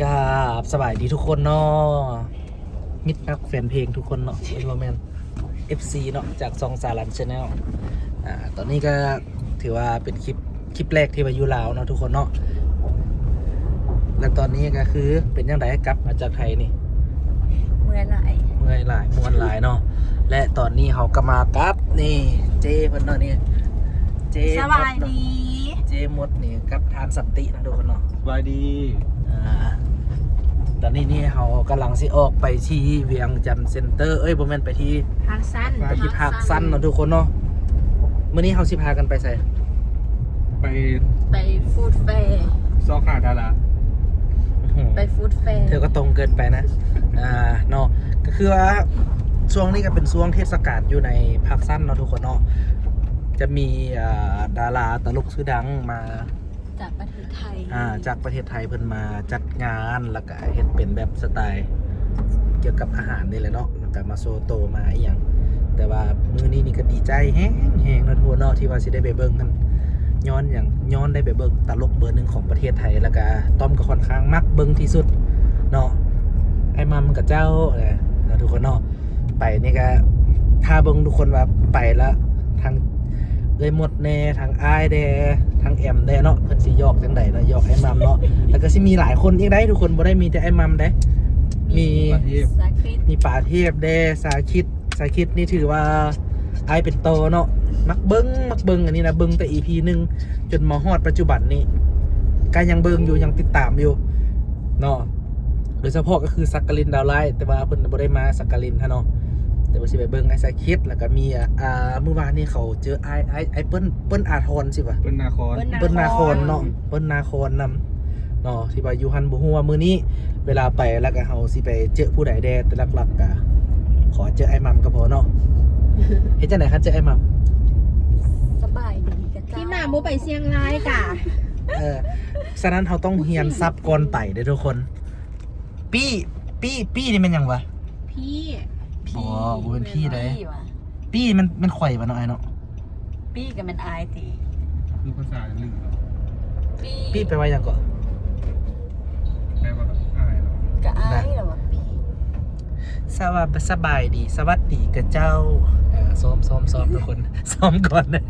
กราบสบายดีทุกคนเนาะมิตรนักแฟนเพลงทุกคนเนาะเป็นโมเมนต์ FC เนาะจากซองสารันชาแนลตอนนี้ก็ถือว่าเป็นคลิปแรกที่มาอยู่ลาวเนาะทุกคนเนาะและตอนนี้ก็คือเป็นยังไงกลับมาจากไทยนี่เมื่อไหร่เมื่อยหลายมวนหลายเนาะและตอนนี้เขาก็มากับนี่เจเพิ่นเนาะนี่เจสบายดีเจมดนี่กับทานสันตินะทุกคนเนาะสบายดีตอนนี้นี่เขากำลังสิออกไปที่เวียงจันทร์เซ็นเตอร์บ่แม่นไปที่ภาคสั้นไปที่ภาคสั้นเนาะทุกคนเนาะมื้อนี้เขาสิพากันไปไสไปฟู้ดแฟร์ซอกหาดาราไปฟู้ดแฟร์เธอก็ตรงเกินไปนะเนาะก็คือว่าช่วงนี้ก็เป็นช่วงเทศกาลอยู่ในภาคสั้นเนาะทุกคนเนาะจะมีดาราตลกชื่อดังมาจากประเทศไทยจากประเทศไทยเพิ่นมาจัดงานแล้วก็เฮ็ดเป็นแบบสไตล์เกี่ยวกับอาหารนี่แหละเนาะแล้วก็มาโซโตมาอีหยังแต่ว่ามื้อนี้นี่ก็ดีใจแฮงๆนะทุกคนเนาะที่ว่าสิได้ไปเบิ่งกันย้อนได้ไปเบิ่งตลกเบอร์1ของประเทศไทยแล้วก็ต้อมก็ค่อนข้างมักเบิ่งที่สุดเนาะไอ้มัมกับเจ้านะทุกคนเนาะไปนี่ก็ถ้าเบิ่งทุกคนว่าไปแล้วทางเลยหมดแน่ทางอ้ายแดทางแอมแดเนาะเพิ่นสิยอกจังได๋เนาะยอกไอ้มัมเนาะแล้วก็สิมีหลายคนอีกได้ทุกคนบ่ได้มีแต่ไอ้มัมเด้มีป่าเทพแดสาคิดนี่ถือว่าอ้ายเป็นโตเนาะมักเบิ่งอันนี้นะเบิ่งแต่ EP 1จนมาฮอดปัจจุบันนี้ก็ยังเบิ่งอยู่ยังติดตามอยู่เนาะโดยเฉพาะก็คือสักกลินดาวไลท์แต่ว่าเพิ่นบ่ได้มาสักกลินฮะเนาะแต่ว่าสิไปเบิ่งไอ้สาคิดแล้วก็มีเมื่อวานนี้เขาเจอไอ้เปิ้นอาทรสิว่ะเปิ้นนาครเปิ้นนาครเนาะเปิ้นนาครนำเนาะที่ว่าอยู่หันบ่ฮู้ว่ามื้อนี้เวลาไปแล้วก็เฮาสิไปเจอผู้ใดแดแต่หลักๆก็ขอเจอไอ้มัมก็พอเนาะเฮ็ดจังได๋คันเจอไอ้มัมสบายดีกะเจ้าที่มาบ่ไปเชียงรายกะฉะนั้นเฮาต้องเรียนซับก่อนไปเด้อทุกคนปี้นี่มันหยังวะพี่อ๋อบ่เป็นพี่เด้ปี้มันข่อยบ่เนาะไอ้เนาะปี้ก็เป็นอายติคือภาษาลือปี้แปลว่าหยังก่อนแปลว่าอายเหรอก็อายเหรอวะปี้สบายดีสวัสดีกับเจ้าซ้อมทุกคนซ้อมก่อนนะ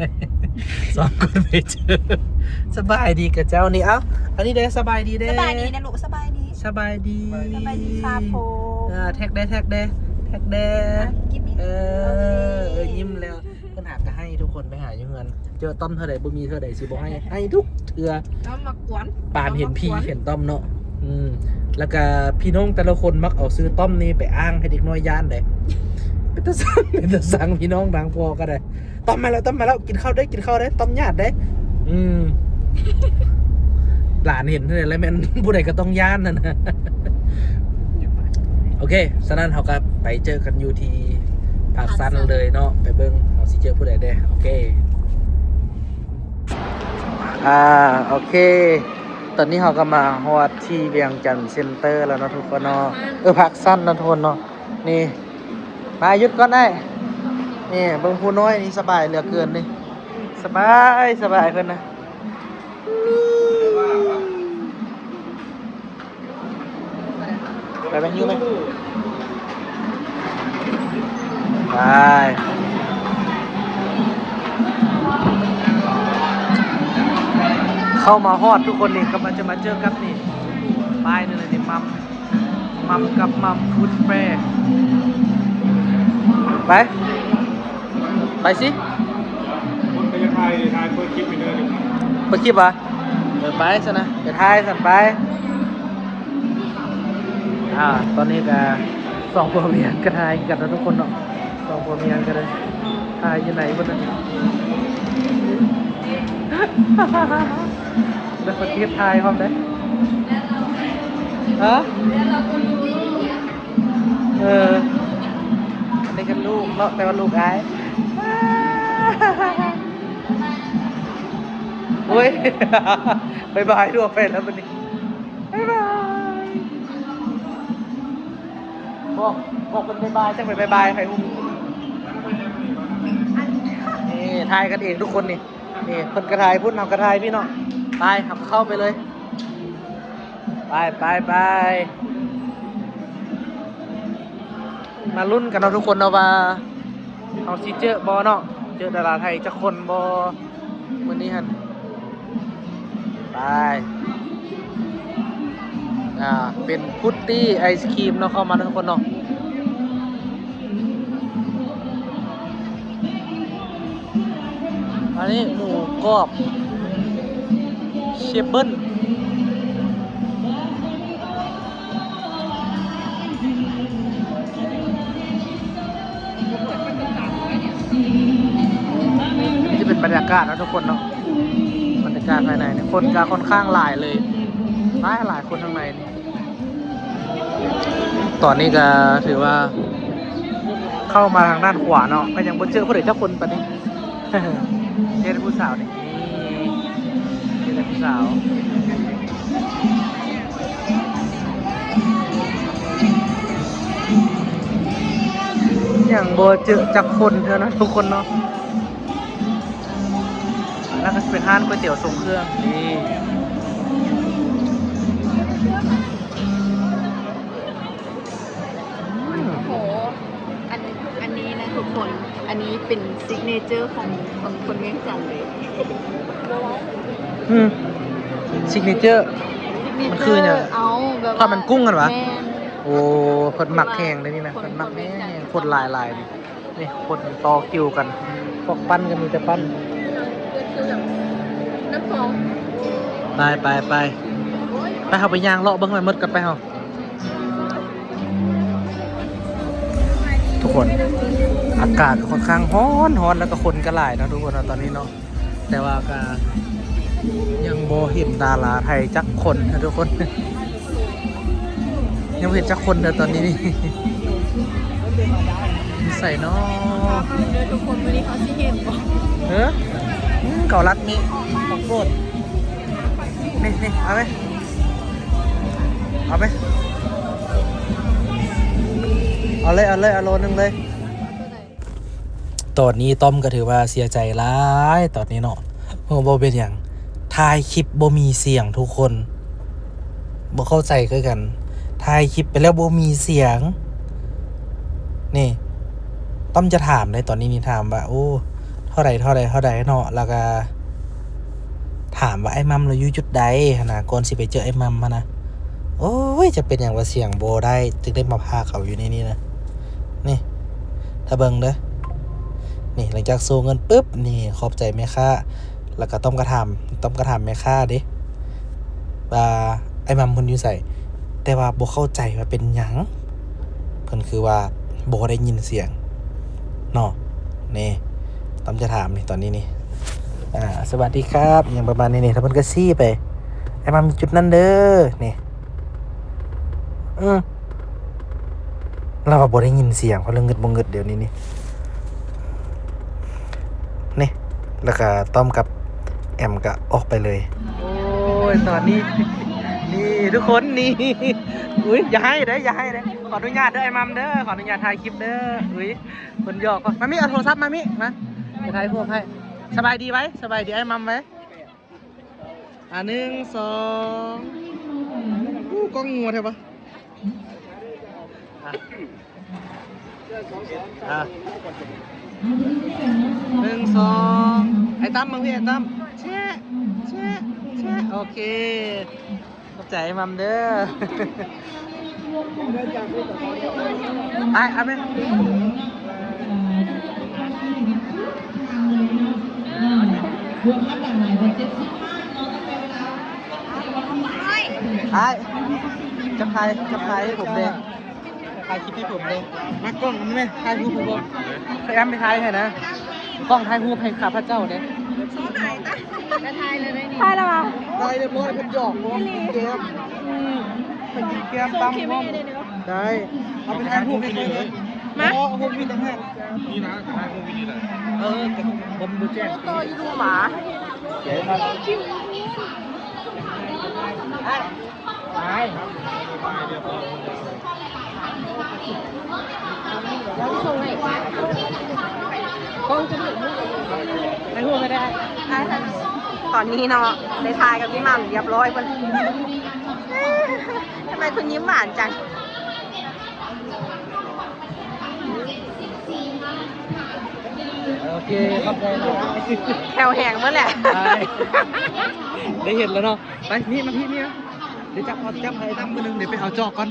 ซ้อมก่อนไปเจอสบายดีกับเจ้านี่เอ้าอันนี้เด้สบายดีเด้สบายดีนะลูกสบายดีครับผมแท็กเด้ยิ้มแล้วเพิ่นหากก็ให้ทุกคนไปหาอยู่เงินเจอต้อมเท่าใดบ่มีเท่าใดสิบ่ให้ทุกเทื่อต้อมมากวนปานเห็นพี่เห็นต้อมเนาะแล้วก็พี่น้องแต่ละคนมักเอาซื้อต้อมนี่ไปอ้างให้เด็กน้อยย่านเด้เป็นตาสั่งพี่น้องดังพอก็ได้ต้อมมาแล้วกินข้าวได้ต้อมญาติได้หลานเห็นอะไรแม่นผู้ใดก็ต้องย่านนั่นนะโอเคฉะนั้นเขาก็ไปเจอกันอยู่ที่ภาคสั้นเลยเนาะไปเบิ้งเขาสิเจอผู้ใดได้โอเคโอเคตอนนี้เขาก็มาฮอดที่เวียงจันทร์เซ็นเตอร์แล้วเนาะทุกคนเนาะภาคสั้นนะทุกคนเนาะนี่มาหยุดก่อนได้นี่เบิ้งผู้น้อยนี่สบายเหลือเกินนี่สบายเพิ่นนะไปหิ้วไหมไปเข้ามาฮอดทุกคนนี่กำลังจะมาเจอกับนี่ป้ายนี่เลยนี่มัมกับมัมฟู้ดแฟร์ไปสิคนไปถ่ายเปิดคลิปไปเด้อเปิดคลิปอ่ะไปซะนะไปถ่ายสั่นไปตอนนี้ก็สองผัวเมียก็ถ่ายกันนะทุกคนเนาะสองผัวเมียก็เลยถ่ายอยู่ไหนบ้างแล้วคนที่ถ่ายพร้อมได้อันนี้กันลูกเนาะแต่ว่าลูกไอ้โอ้ยบายด้วยแฟนแล้ววันนี้บายบอกเป็นบายจังไปบายใครอุ้มนี่ทายกันเองทุกคนนี่คนกระทายพูดนำกระทายพี่เนาะตายขับเข้าไปเลย ไปมาลุ้นกันเนาะทุกคนเนาะว่าเอาสิเจอบอเนาะเจอดาราไทยจะคนบอวันนี้ฮันไปเป็นพุตตี้ไอศครีมเนาะเข้ามาทุกคนเนาะอันนี้หมูกรอบเชฟเบิ้ลนี่จะเป็นบรรยากาศนะทุกคนเนาะบรรยากาศภายในเนี่ยคนจะค่อนข้างหลายเลยหลายคนข้างในนี่ตอนนี้ก็ถือว่าเข้ามาทางด้านขวาเนาะก็ยังบ่เจอผู้ใดเจ้าคนปะนี่ เจอผู้สาวนี่เจอผู้สาวอย่างบ่เจอจากคนเท่านั้นทุกคนเนาะแล้วก็เป็นห้านก๋วยเตี๋ยวทรงเครื่องนี่ โหอันนี้นะทุกคน อันนี้เป็นซิกเนเจอร์ของคนเวียงจันทร์เลย ซิกเนเจอร์ มันคือเนี่ย เอาแบบ ทอดมันกุ้งกันวะ แม่น โอ้คนหมักแห้งเลยนี่นะคนหมักแห้งคนลายนี่คนต่อคิวกันพวกปั้นก็มีแต่ปั้น น้ำฟอง ไปเขาไปย่างเลาะเบิ้งไปมดกันไปเขาทุกคนอากาศค่อนข้างร้อนแล้วก็คนก็หลายนะทุกคนนะตอนนี้เนาะแต่ว่าก็ยังโบเห็นดาราไทยจักคนนะทุกคน ยังบ่เห็นจักคนเด้อตอนนี้นี่ ใส่เนาะ เดี๋ยวทุกคนวันนี้เขาสิเห็นบ่ เก่ารัดนี่ของโปรดนี่เอาไหมเอาเลยเอาโลนึงเลยตอนนี้ต้อมก็ถือว่าเสียใจร้ายตอนนี้เนาะเพราะว่าเป็นอย่างถ่ายคลิปบ่มีเสียงทุกคนบ่เข้าใจคือกันถ่ายคลิปไปแล้วบ่มีเสียงนี่ต้อมจะถามเลยตอนนี้นี่ถามว่าโอ้เท่าไหร่เนาะแล้วก็ถามว่าไอ้มัมเราอยู่จุดใดนะก่อนสิไปเจอไอ้มัมนะโอ้ยจะเป็นอย่างว่าเสียงโบได้จึงได้มาพาเขาอยู่ในนี้นะนี่ถ้าเบิ่งเด้อนี่หลังจากโซเงินปุ๊บนี่ขอบใจแม่ค้าแล้วก็ต้อมกระทำแม่ค้าดิว่าไอ้มัมเพิ่นอยู่ใส่แต่ว่าโบเข้าใจว่าเป็นหยังเพิ่นคือว่าโบได้ยินเสียงเนาะนี่ต้อมจะถามนี่ตอนนี้นี่สวัสดีครับอย่างประมาณนี้นี่ถ้าเพิ่นก็ซี่ไปไอ้มัมจุดนั้นเด้อนี่เราก็บ่ได้ยินเสียงเพราะเรื่องเงิดบ่เงิดเดี๋ยวนี้นี่แล้วก็ต้อมกับแอมก็ออกไปเลยโอ้ยตอนนี้นี่ทุกคนนี่อุ้ยอย่าให้เด้ขออนุญาตเด้อไอ้มัมเด้อขออนุญาตถ่ายคลิปเด้ออุ้ยคนหยอกมามิเอาโทรศัพท์มามิมาจะถ่ายรูปให้สบายดีไว้สบายดีไอ้มัมไว้1 2กล้องงัวใช่ปะ1 2ไอ้ตั้มมึงพี่ไอ้ตั้มแช่โอเคขอบใจไอ้มัมเด้อไอ้เอาไหมไอ้จะพายให้ผมเด้ถ่ายคลิปให้ผมเลยมากล้องมันไหมถ่ายรูปผมพยายามไปถ่ายให้นะกล้องถ่ายรูปให้ข้าพเจ้าเนี่ย จะทายเลยได้นี่ ใช่แล้วอ่ะ ถ่ายเรียบร้อยเป็นหยอกผมเกมเป็นเกมตั้มพร้อมได้เอาไปถ่ายรูปให้เลยมาเอารูปมีต่างหาก นี่นะถ่ายรูปวิดีโอ กับผมดูแจ้ง โตอยู่ดูหมา เดี๋ยวครับไปแล้วส่งให้กล้องจะถึงมือ ถ่ายรูปไม่ได้ ตอนนี้เนาะได้ทายกับพี่หม่ำเรียบร้อยเพิ่น คุณยิ้มหวานจัง โอเคขอบใจนะ แถวแหงเมื่อแหละ ได้เห็นแล้วเนาะไปนี่มาพี่เนี่ยเดี๋ยวจับให้ตั้มมือนึงเดี๋ยวไปเอาจอกก่อน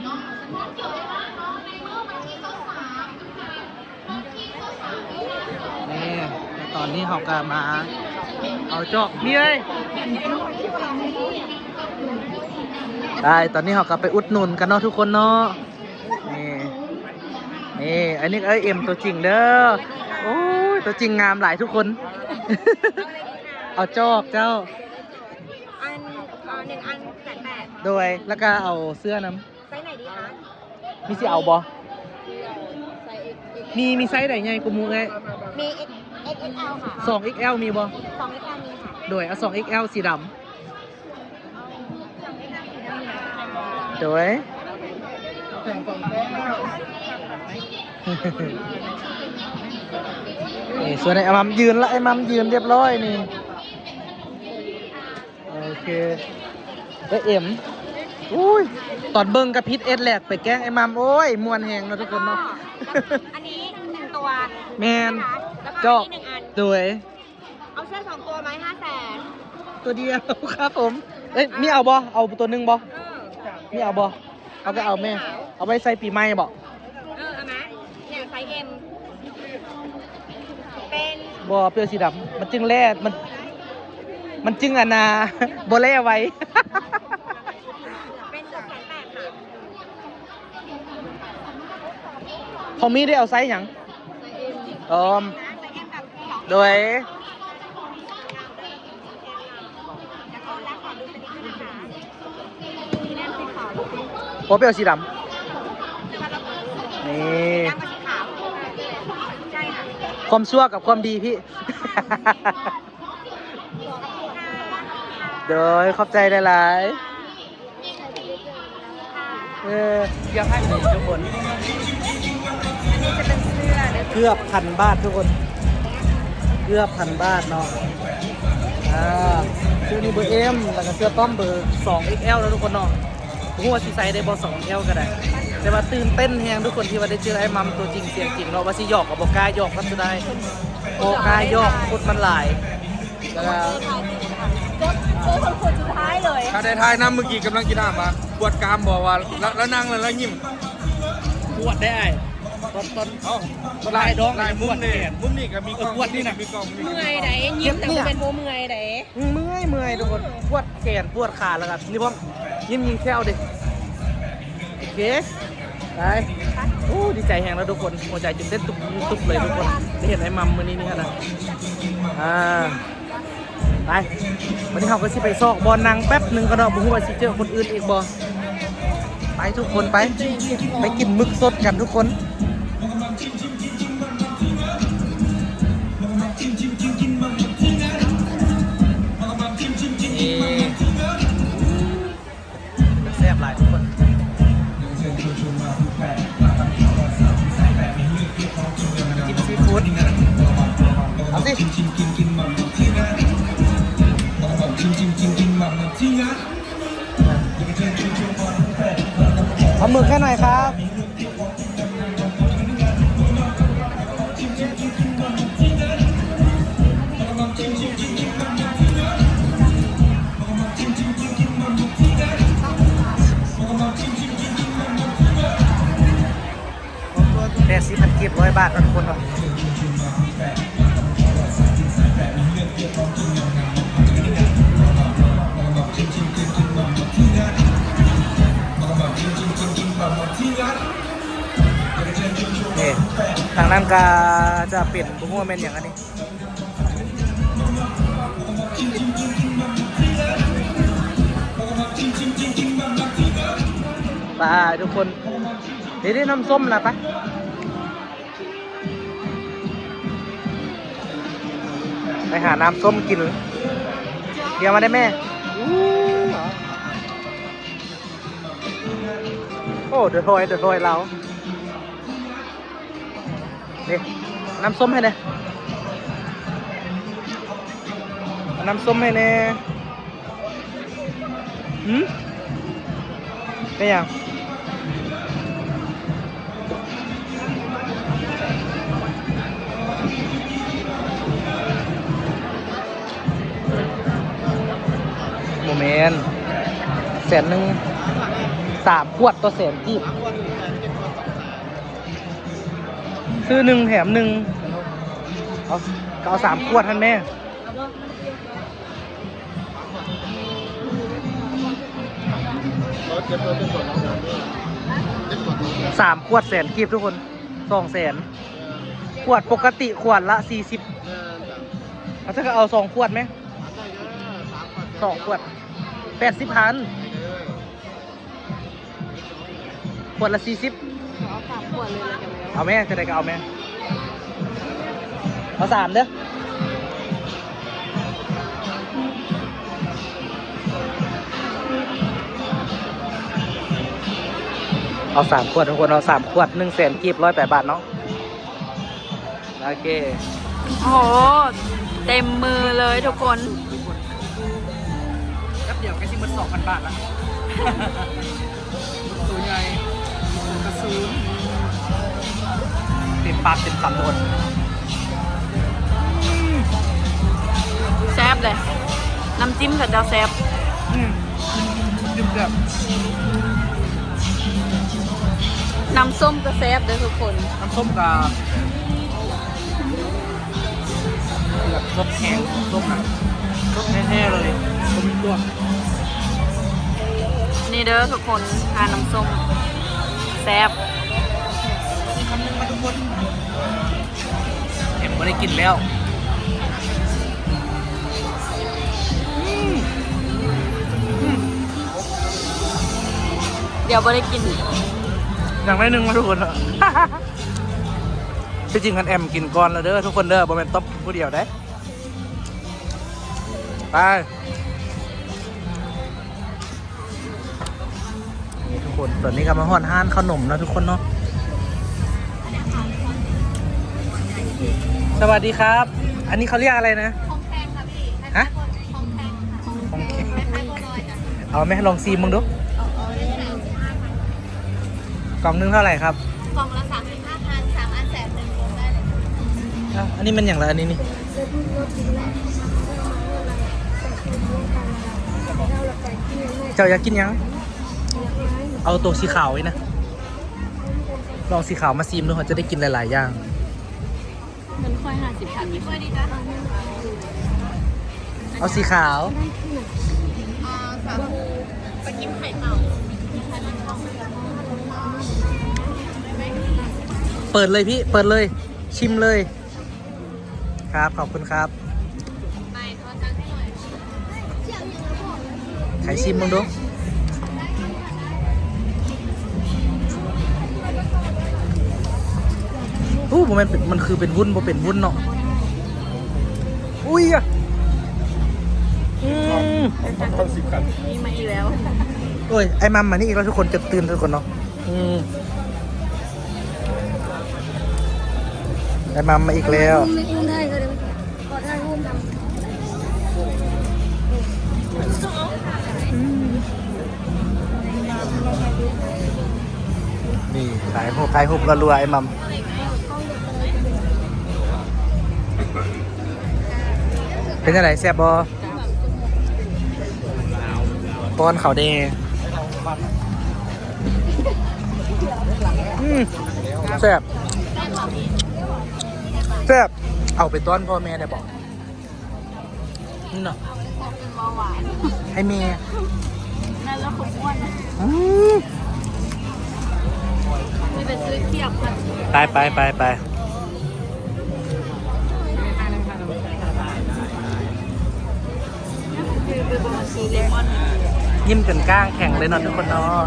นี่ตอนนี้เขาก็มาเอาจอกนี่เลยได้ตอนนี้เขาก็ไปอุดหนุนกันเนาะทุกคนเนาะนี่อันนี้เอ็มตัวจริงเด้อโอ้ยตัวจริงงามหลายทุกคน เอาจอกเจ้า อัน1 อัน800 โดยแล้วก็เอาเสื้อน้ ไซส์ไหนดีคะ ำมีสิเอาบอ ไซส์ มีไซส์ไหนไงกูมูไง มี XXL ค่ะ 2XL มีบอ 2XL มีค่ะ โดยเอา 2XL สีดำโดย นี่ส่วนไอ้มัมยืนละไอ้มัมยืนเรียบร้อยนี่โอเคแล้วเอ็มอุ้ยตอนเบิ้งกับพิษเอ็ดแหลกไปแกล้งไอ้มัมโอ้ยมวนแหงเนาะทุกคนเนาะ อันนี้1 ตัว แมน แล้ว จ ก็ อก อันนี้1 อัน โดย เอาเสื้อ2 ตัวไหม500,000 ตัวเดียวครับผมเอ้ยมีเอาบอเอาตัวหนึงบอ มีเอาบอเอาก็เอาแม่เอาไว้ใส่ปีใหม่บอ เอาไหมเนี่ยไซส์ M เป็น บอเปลือกสีดำมันจึงแร่มันจึงอันนา บอแร่ไว้ เป็น680,000 ค่ะ พอมีได้เอาไซส์หยัง ไซส์ M อ๋อ ไซส์ M กับ2 โดย เดี๋ยวขอแล้วขอดูสติ๊กเกอร์นะคะสีแดงสีขาวดูสิ พอเปลือกสีด จะมารับ ำนี่ ดำกับสีขาวใช่ค่ะ ความชั่วกับความดีพี่ โดยขอบใจหลายๆอยากให้ทุกคน อันนี้จะเป็นเสื้อเดี๋ยว เกือบ1,000 บาททุกคน เกือบ1,000 บาทเนาะเสื้อนี้เบอร์ M แล้วก็เสื้อต้อมเบอร์ 2XL แล้วทุกคนเนาะผมว่าสิใส่ได้บอ 2XL ก็ได้ แต่ว่าตื่นเต้นแฮงทุกคนที่ว่าได้เจอไอ้มัมตัวจริงเสียงจริงเนาะว่าสิหยอกกับบอกกล้าหยอกก็จะได้บอกกล้าหยอกคนมันหลายแล้วก็ เสื้อคนสุดท้ายเลย ถ้าได้ทายน้ำเมื่อกี้กำลังกินน้ำมาปวดกรามบอกว่าแล้วนั่งแล้วยิ้ม ปวดได้ตอน เอ้า ลายดอง ลายมุม ปวด นี่ แขน มุมนี่ก็มีกล้อง ปวดนี่น่ะ มีกล้องมี เมื่อยไหนยิ้มแต่ว่าเป็นโบเมื่อยไหน เมื่อยทุกคนปวดแขนปวดขาแล้วครับนี่ผมยิ้มยิงแค่เอาดิโอเคไปโอ้ดีใจแฮงแล้วทุกคนหัวใจจุดเต้นตุบเลยทุกคนได้เห็นไอ้มัมมื้อนี้นี่ขนาดไปวันนี้เราก็สิไปซอกบอลนางแป๊บหนึ่งก็เนาะบุ้งว่าสิเจอคนอื่นอีกบอไปทุกคนไปกินหมึกสดกันทุกคนแซ่บหลายทุกคนกินซีฟู้ดเอาสิเอาหมึกแค่หน่อยครับ80,000 กีบ100 บาททุกคนเนาะนี่ทางนั้นก็จะเปลี่ยนบุ้งว่าเป็นอย่างนี้ไปทุกคนเดี๋ยวได้น้ำส้มนะปะไปหาน้ำส้มกินเดี๋ยวมาได้แม่โอ้เดือดรอยเรานี่น้ำส้มให้เนี่ยน้ำส้มให้เนี่ยเป็นยัง แมนแสนหนึ่ง3 ขวดต่อแสนกีบซื้อ1 แถม 1เอาก็เอา3 ขวดท่านแม่3 ขวดแสนกีบทุกคน2 แสนขวดปกติขวดละ40เอาถ้าก็เอา2 ขวดไหม2 ขวด80,000ขวดละ40เอา3 ขวดเลยกันแล้ว เอาแม่จะได้ก็เอาแม่เอา3เด้อเอา3 ขวดทุกคนเอา3 ขวด1 แสนกีบ108 บาทเนาะโอเค โอ้โหเต็มมือเลยทุกคน แป๊บเดียวก็ชิมมัน2,000 บาทละ ตัวใหญ่ กระซูนเต็มปากเต็มคำทุกคน แซ่บเลย น้ำจิ้มกับเจ้าแซ่บ จิ้มแบบ น้ำส้มก็แซ่บเลยทุกคน น้ำส้มกับแบบส้มแห้งส้มนะส้มแท้ๆเลยส้มลวก นี่เด้อทุกคนทานน้ำส้มแซ่บ คำนึงมาทุกคนเอ็มไม่ได้กินแล้ว เดี๋ยวไม่ได้กิน อย่างไรหนึ่งมาทุกคนที่จริงกันแอมกินก่อนแล้วเด้อทุกคนเด้อบอมเมนต๊อปผู้เดียวได้ไปนี่ทุกคนตอนนี้กำลังห่อนห้านขนมนะทุกคนเนาะสวัสดีครับ อันนี้เขาเรียกอะไรนะของแพงค่ะพี่ฮะของแพงเอาไหมลองซีมึงดูกล่องนึงเท่าไหร่ครับ กล่องละ35,000 3 อันแสน1รวมได้เลย อ้าวอันนี้มันอย่างไรอันนี้นี่เจ้าอยากกินยังเอาตัวสีขาวไว้นะลองสีขาวมาซีมดูเขาจะได้กินหลายๆอย่าง มันค่อย50 พันนี่ค่อยดีจ้ะ เอาสีขาว ไปกินไข่เต่า เปิดเลยพี่เปิดเลยชิมเลยครับขอบคุณครับ ไปทอดจังให้หน่อย ไข่ชิมมึงดูอู้มันคือเป็นวุ้นบ่เป็นวุ้นเนาะอุ้ยอ่ะเขาสิบกัน นี่มาอีกแล้ว โอ้ยไอ้มัมมานี่อีกแล้วทุกคนจะตื่นทุกคนเนาะไอ้มัมมาอีกแล้วนี่ขายหุบรัวๆไอ้มัมเป็นยังไงแซ่บบอป้อนเขาวแดงแซ่บแซ่บเอาไปต้อนพ่อแม่ได้บอกนี่เนาะให้แม่ นั่นแล้วผมอ้วนนะไม่ไปซื้อเทียบกัน ไปคือเป็นบะชีเลมอน ยิ้มจนก้างแข็งเลยเนาะทุกคนเนาะ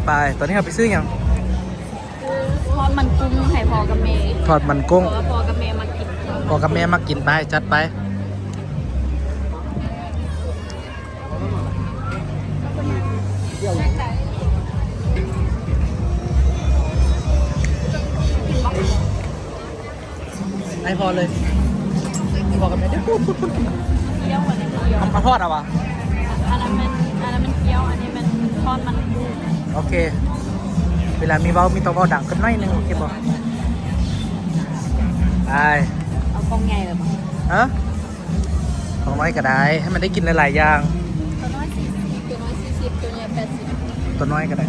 ไปตอนนี้เราไปซื้อยัง ทอดมันกุ้งไข่พอกับเมย์ ทอดมันกุ้ง พอกับเมย์มากิน พอกับแม่มากินไปจัดไปไอพอเลยพอกับแม่เดี๋ยวพูด เคี้ยวกว่านี้เคี้ยว เอาทอดเอาวะ อันนั้นมันเคี้ยวอันนี้มันทอดมันกุ้ง โอเค เวลามีเบามีตัวเบาดังขึ้นหน่อยนึงโอเคบอกไป เอากล้องใหญ่เลยมั้ง ฮะของน้อยก็ได้ให้มันได้กินหลายๆอย่าง ตัวน้อย40ตัวน้อย40ตัวใหญ่80ตัวน้อยก็ได้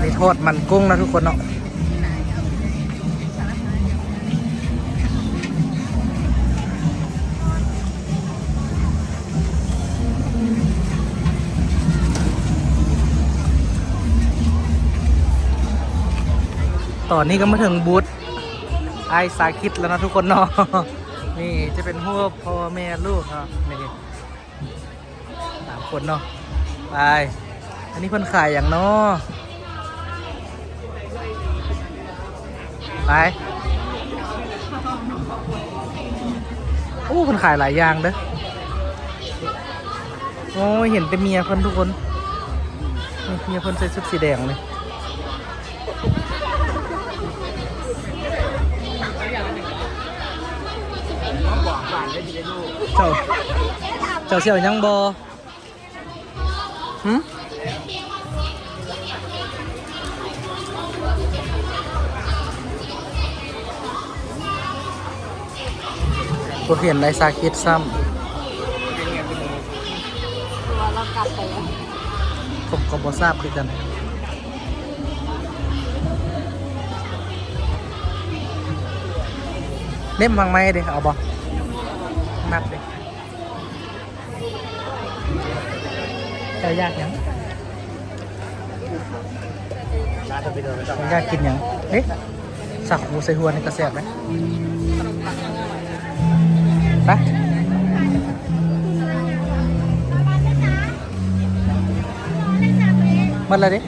มีโทษมันกุ้งนะทุกคนเนาะตอนนี้ก็มาถึงบูธไอสาคิดแล้วนะทุกคนเนาะ นี่จะเป็นหัวพ่อแม่ลูกเนาะนี่3 คนเนาะไปอันนี้เพิ่นขายอย่างเนาะไปโอ้เพิ่นขายหลายอย่างเด้อโอ้ยเห็นแต่เมียเพิ่นทุกคนนี่เมียเพิ่นใส่ชุดสีแดงเลยเจ้าเสี่ยวยังบอตัวเห็นในซาคิดซ้ ตัวเรากลับไปแล้ว ำผมก็บอทราบคือกันเล่มฟังไหมดิเอาบอนับดิจะยากยังยากกินยังเอ๊ะสักหูใส่หัวในกระแสบไหมไปมัดเลยดิ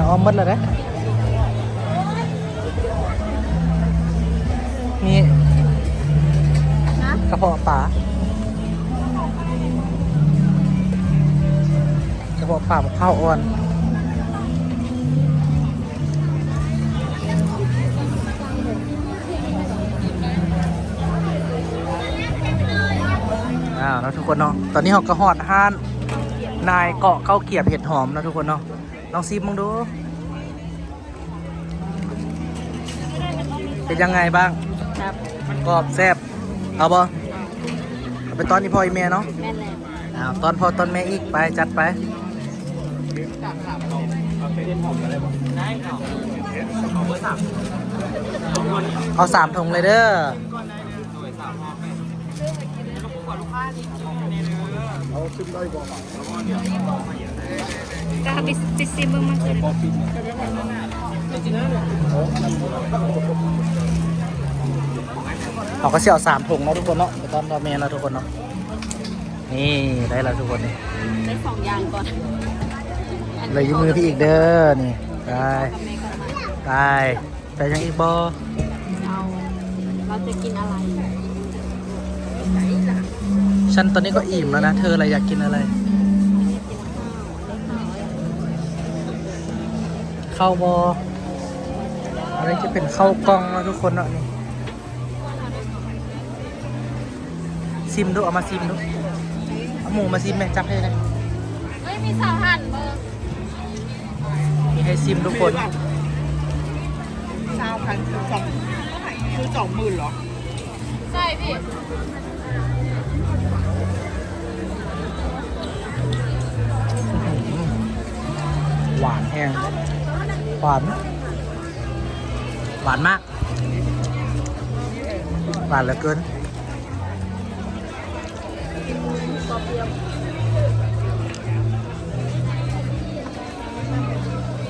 อ้อมมัดเลยนะมีกระเพาะปลากระเพาะปลาข้าวอ่อนนะทุกคนเนาะตอนนี้เราก็หอดห้านนายเกาะเก้าเกียบเห็ดหอมนะทุกคนเนาะลองซิมมึงดูเป็นยังไงบ้าง ครับ กรอบแซ่บเอาบ่เอาไปตอนนี้พ่ออีแม่เนาะ แม่นแล้ว ตอนพ่อตอนแม่อีกไปจัดไปเอา3 ถุงเลยเด้อ ก็ไปซิมเบิ่งมาคือ เราก็เสี่ยว3 ถุงนะทุกคนเนาะไปตอนพ่อแม่นะทุกคนเนาะนี่ได้แล้วทุกคนนี่ ได้2อย่างก่อน เลยยืมมือพี่อีกเด้อนี่ไป กับแม่กับมา ไปไปยังอีกบอ เราจะกินอะไร ฉันตอนนี้ก็อิ่มแล้วนะเธออะไรอยากกินอะไรข้าวบออะไรจะเป็นข้าวกล้องนะทุกคนเนาะนี่ซิมดูเอามาซิมดูเอาหมูมาซิมไหมจับให้เลย เฮ้ยมี3 หั่นเบอร์ มีให้ซิมทุกคน 20,000คือ20,000เหรอ ใช่พี่ หวานแห้งหวานหวานมากหวานเหลือเกิน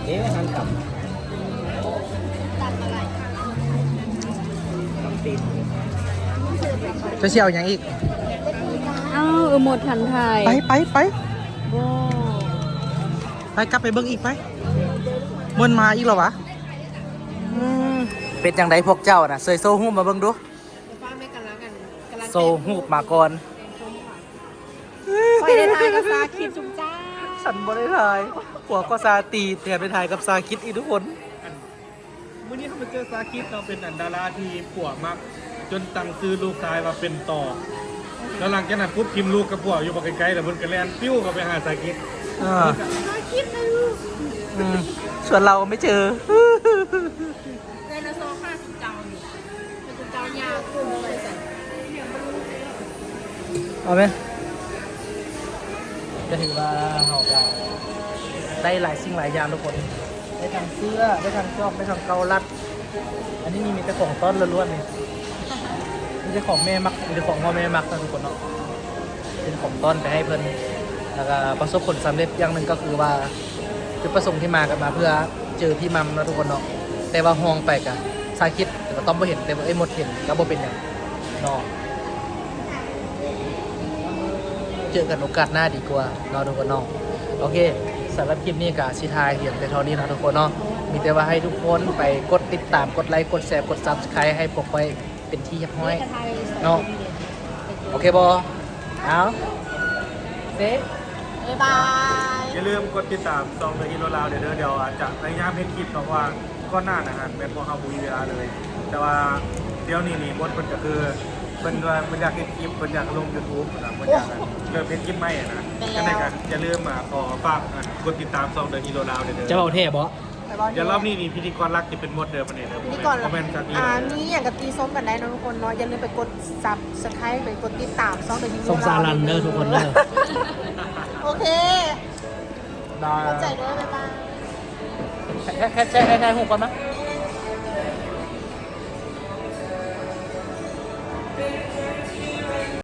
เอ๊ะหันกลับจะเชี่ยวอย่างอีก อ้าวหมดทันไทย ไป โอ้ ไปกลับไปเบิ้งอีกไปมันมาอีกเหรอวะเป็นจังไดพวกเจ้าน่ะเซยโซฮูบมาเบิ้งดูโซฮูบมาก่อน ไปได้ทายกับซาคิดจุ๊บจ้า ฉันบ่ได้ถ่ายหัวก็ซาตีแถมไปถ่ายกับซาคิดอีกทุกคน มื่อนี้เขาไปเจอซาคิดเราเป็นอันดาราที่ผัวมากจนตั้งซื้อลูกชายมาเป็นต่อแล้วหลังจากนั้นปุ๊บพิมพ์ลูกกับผัวอยู่บ่ไกลๆแต่บนกระแลนปิ้วก็ไปหาซาคิด ซาคิดนะลูก ส่วนเราไม่เจอ ไดโนเสาร์ค่ะ เอาไหมจะถือว่าเราได้หลายสิ่งหลายอย่างทุกคนได้ทั้งเสื้อได้ทั้งจอกได้ทั้งเกาลัด อันนี้มีแต่ของต้นล้วนๆนี่มีแต่ของแม่มักมีแต่ของพ่อแม่มักนะทุกคนเนาะเป็นของต้นไปให้เพิ่นแล้วก็ประสบผลสำเร็จอย่างหนึ่งก็คือว่าจุดประสงค์ที่มากันมาเพื่อเจอพี่มัมนะทุกคนเนาะแต่ว่าห้องไปกันสาคิดแต่ก็ต้องบ่เห็นแต่ว่าไอ้หมดเห็นก็บ่เป็นอย่างเนาะเจอกันโอกาสหน้าดีกว่าเนาะทุกคนเนาะโอเคสำหรับคลิปนี้ก็สิทายเห็นแต่เท่านี้นะทุกคนเนาะมีแต่ว่าให้ทุกคนไปกดติดตามกดไลค์กดแชร์กด Subscribe ให้ปกไว้เป็นที่เรียบร้อยเนาะโอเคบ่เอาเซฟ บ๊ายบาย อย่าลืมกดติดตามซองเดอะฮีโร่ลาวเดี๋ยวอาจจะพยายามเฮ็ดคลิปเพราะว่าก้อนหน้านะฮะแม่นบ่เฮาบ่มีเวลาเลย แต่ว่าเดี๋ยวนี้บทเพิ่นก็คือเพิ่นว่าเพิ่นอยากเฮ็ดคลิปเพิ่นอยากลง YouTube นะเพิ่นอยากเริ่มเฮ็ดคลิปใหม่นะจังได๋ก็อย่าลืมขอฝากกดติดตามซองเดอะฮีโร่ลาวเด้อ จะเอาเทปบ่ เดี๋ยวรอบนี้นี่พิธีกรรักจะเป็นมดเดิมอันนี้เด้อ พิธีกร คอมเมนต์จากนี้ นี่อย่างกับตีส้มกันได้นะทุกคนเนาะอย่าลืมไปกดซับสไครต์ไปกดติดตามช่องเดอะฮิว ส่งสารันเด้อทุกคนเด้อ โอเค ได้ เข้าใจด้วยบ๊ายบาย แค่แช่ได้หูก่อนมั้ย